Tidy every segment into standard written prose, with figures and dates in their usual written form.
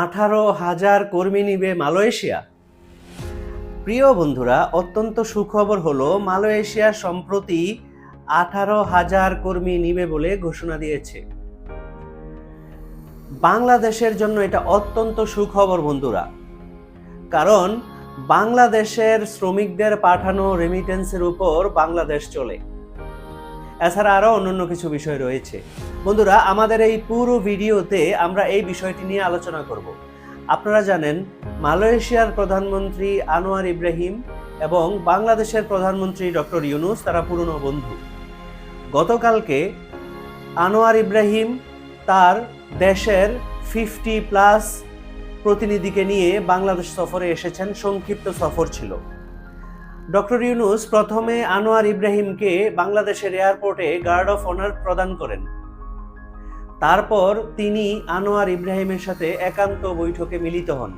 18,000 কর্মী নিবে মালয়েশিয়া। প্রিয় বন্ধুরা, অত্যন্ত সুখবর হলো মালয়েশিয়া সম্প্রতি 18,000 কর্মী নিবে বলে ঘোষণা দিয়েছে। বাংলাদেশের জন্য এটা অত্যন্ত সুখবর বন্ধুরা, কারণ বাংলাদেশের শ্রমিকদের পাঠানো রেমিটেন্সের উপর বাংলাদেশ চলে। এছাড়া আরো অন্যান্য কিছু বিষয় রয়েছে। বন্ধুরা, আমাদের এই পুরো ভিডিওতে আমরা এই বিষয়টি নিয়ে আলোচনা করব। আপনারা জানেন মালয়েশিয়ার প্রধানমন্ত্রী আনোয়ার ইব্রাহিম এবং বাংলাদেশের প্রধানমন্ত্রী ডক্টর ইউনূস তারা পুরনো বন্ধু। গতকালকে আনোয়ার ইব্রাহিম তার দেশের 50+ প্রতিনিধিকে নিয়ে বাংলাদেশ সফরে এসেছেন। সংক্ষিপ্ত সফর ছিল। ডক্টর ইউনূস প্রথমে আনোয়ার ইব্রাহিমকে বাংলাদেশের এয়ারপোর্টে গার্ড অফ অনার প্রদান করেন। তারপর তিনি আনোয়ার ইব্রাহিমের সাথে একান্ত বৈঠকে মিলিত হন।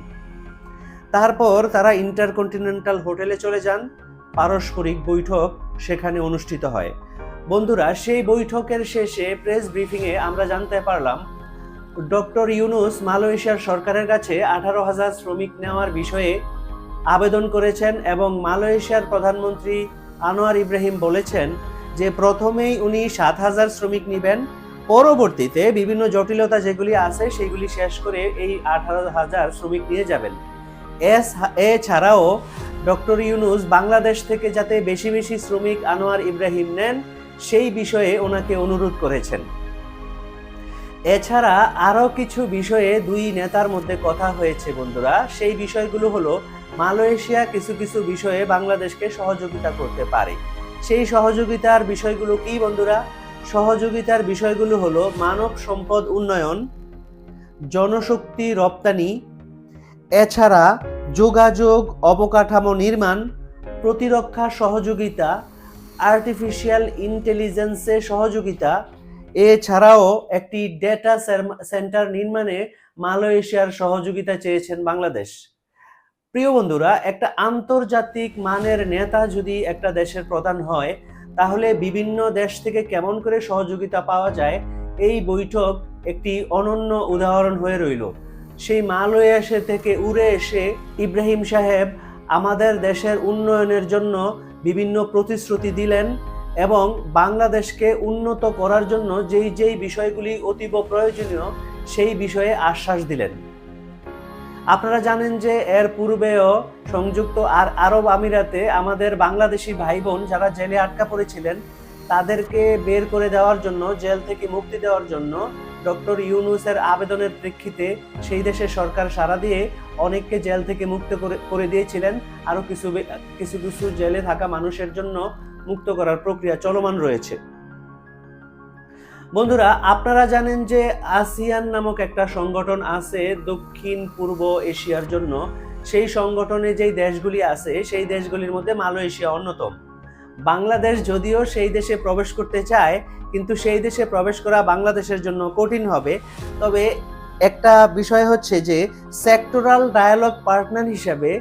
তারপর তারা ইন্টারকন্টিনেন্টাল হোটেলে চলে যান। পারস্পরিক বৈঠক সেখানে অনুষ্ঠিত হয়। বন্ধুরা, সেই বৈঠকের শেষে প্রেস ব্রিফিংয়ে আমরা জানতে পারলাম ডক্টর ইউনূস মালয়েশিয়ার সরকারের কাছে 18,000 শ্রমিক নেওয়ার বিষয়ে আবেদন করেছেন এবং মালয়েশিয়ার প্রধানমন্ত্রী আনোয়ার ইব্রাহিম বলেছেন যে প্রথমেই উনি 7,000 শ্রমিক নেবেন, পরবর্তীতে বিভিন্ন জটিলতা যেগুলি আছে সেগুলি শেষ করে এই 18,000 শ্রমিক নিয়ে যাবেন। এছাড়াও ডক্টর ইউনূস বাংলাদেশ থেকে যাতে বেশি বেশি শ্রমিক আনোয়ার ইব্রাহিম নেন সেই বিষয়ে ওনাকে অনুরোধ করেছেন। এছাড়া আরো কিছু বিষয়ে দুই নেতার মধ্যে কথা হয়েছে বন্ধুরা। সেই বিষয়গুলো হলো মালয়েশিয়া কিছু কিছু বিষয়ে বাংলাদেশকে সহযোগিতা করতে পারে। সেই সহযোগিতার বিষয়গুলো কি বন্ধুরা? সহযোগিতার বিষয়গুলো হলো মানব সম্পদ উন্নয়ন, জনশক্তি রপ্তানি, এছাড়া যোগাযোগ অবকাঠামো নির্মাণ, প্রতিরক্ষা সহযোগিতা, আর্টিফিশিয়াল ইন্টেলিজেন্সে সহযোগিতা, এছাড়াও একটি ডেটা সেন্টার নির্মাণে মালয়েশিয়ার সহযোগিতা চেয়েছেন বাংলাদেশ। প্রিয় বন্ধুরা, একটা আন্তর্জাতিক মানের নেতা যদি একটা দেশের প্রধান হয় তাহলে বিভিন্ন দেশ থেকে কেমন করে সহযোগিতা পাওয়া যায় এই বৈঠক একটি অনন্য উদাহরণ হয়ে রইল। সেই মালয়েশিয়া থেকে উড়ে এসে ইব্রাহিম সাহেব আমাদের দেশের উন্নয়নের জন্য বিভিন্ন প্রতিশ্রুতি দিলেন এবং বাংলাদেশকে উন্নত করার জন্য যেই যেই বিষয়গুলি অতীব প্রয়োজনীয় সেই বিষয়ে আশ্বাস দিলেন। আপনারা জানেন যে এর পূর্বেও সংযুক্ত আরব আমিরাতে আমাদের বাংলাদেশি ভাই বোন যারা জেলে আটকা পড়েছিলেন তাদেরকে বের করে দেওয়ার জন্য, জেল থেকে মুক্তি দেওয়ার জন্য ডক্টর ইউনূসের আবেদনের প্রেক্ষিতে সেই দেশের সরকার সাড়া দিয়ে অনেককে জেল থেকে মুক্ত করে দিয়েছিলেন। আরো কিছু কিছু জেলে থাকা মানুষের জন্য মুক্ত করার প্রক্রিয়া চলমান রয়েছে। বন্ধুরা, আপনারা জানেন যে আসিয়ান নামক একটা সংগঠন আছে দক্ষিণ পূর্ব এশিয়ার জন্য। সেই সংগঠনে যেই দেশগুলি আছে সেই দেশগুলির মধ্যে মালয়েশিয়া অন্যতম। বাংলাদেশ যদিও সেই দেশে প্রবেশ করতে চায়, কিন্তু সেই দেশে প্রবেশ করা বাংলাদেশের জন্য কঠিন হবে। তবে একটা বিষয় হচ্ছে যে সেক্টরাল ডায়ালগ পার্টনার হিসেবে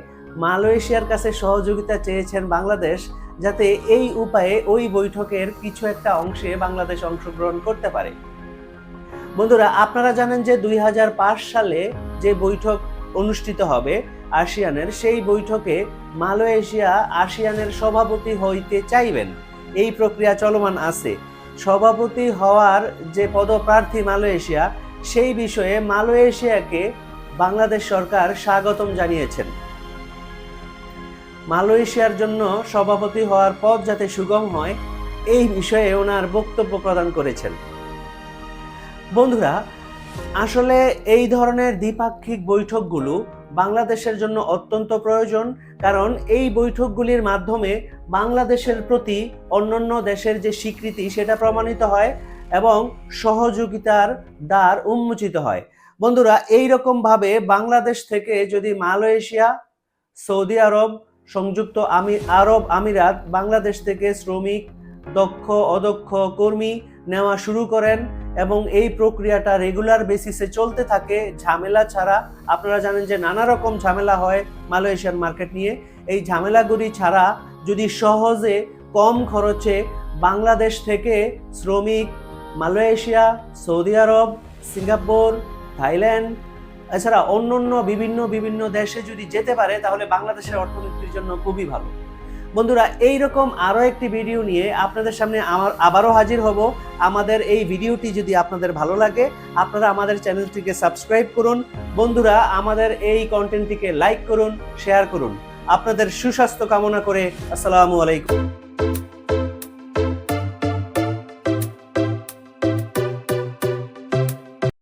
মালয়েশিয়ার কাছে সহযোগিতা চেয়েছেন বাংলাদেশ, যাতে এই উপায়ে ওই বৈঠকের কিছু একটা অংশে বাংলাদেশ অংশগ্রহণ করতে পারে। বন্ধুরা, আপনারা জানেন যে 2005 সালে যে বৈঠক অনুষ্ঠিত হবে আসিয়ানের, সেই বৈঠকে মালয়েশিয়া আসিয়ানের সভাপতি হইতে চাইবেন। এই প্রক্রিয়া চলমান আছে। সভাপতি হওয়ার যে পদপ্রার্থী মালয়েশিয়া, সেই বিষয়ে মালয়েশিয়াকে বাংলাদেশ সরকার স্বাগতম জানিয়েছেন। মালয়েশিয়ার জন্য সভাপতি হওয়ার পথ যাতে সুগম হয় এই বিষয়ে ওনার বক্তব্য প্রদান করেছেন। বন্ধুরা, আসলে এই ধরনের দ্বিপাক্ষিক বৈঠকগুলো বাংলাদেশের জন্য অত্যন্ত প্রয়োজন, কারণ এই বৈঠকগুলির মাধ্যমে বাংলাদেশের প্রতি অন্যান্য দেশের যে স্বীকৃতি সেটা প্রমাণিত হয় এবং সহযোগিতার দ্বার উন্মোচিত হয়। বন্ধুরা, এই রকম ভাবে বাংলাদেশ থেকে যদি মালয়েশিয়া, সৌদি আরব, সংযুক্ত আরব আমিরাত বাংলাদেশ থেকে শ্রমিক, দক্ষ অদক্ষ কর্মী নেওয়া শুরু করেন এবং এই প্রক্রিয়াটা রেগুলার বেসিসে চলতে থাকে ঝামেলা ছাড়া। আপনারা জানেন যে নানা রকম ঝামেলা হয় মালয়েশিয়ান মার্কেট নিয়ে। এই ঝামেলাগুলি ছাড়া যদি সহজে কম খরচে বাংলাদেশ থেকে শ্রমিক মালয়েশিয়া, সৌদি আরব, সিঙ্গাপুর, থাইল্যান্ড এছাড়া অন্যান্য বিভিন্ন দেশে যদি যেতে পারে তাহলে বাংলাদেশের অর্থনীতির জন্য খুবই ভালো। বন্ধুরা, এইরকম আরো একটি ভিডিও নিয়ে আপনাদের সামনে আবারও হাজির হব। আমাদের এই ভিডিওটি যদি আপনাদের ভালো লাগে, আপনারা আমাদের চ্যানেলটিকে সাবস্ক্রাইব করুন। বন্ধুরা, আমাদের এই কন্টেন্টটিকে লাইক করুন, শেয়ার করুন। আপনাদের সুস্বাস্থ্য কামনা করে আসসালামু আলাইকুম।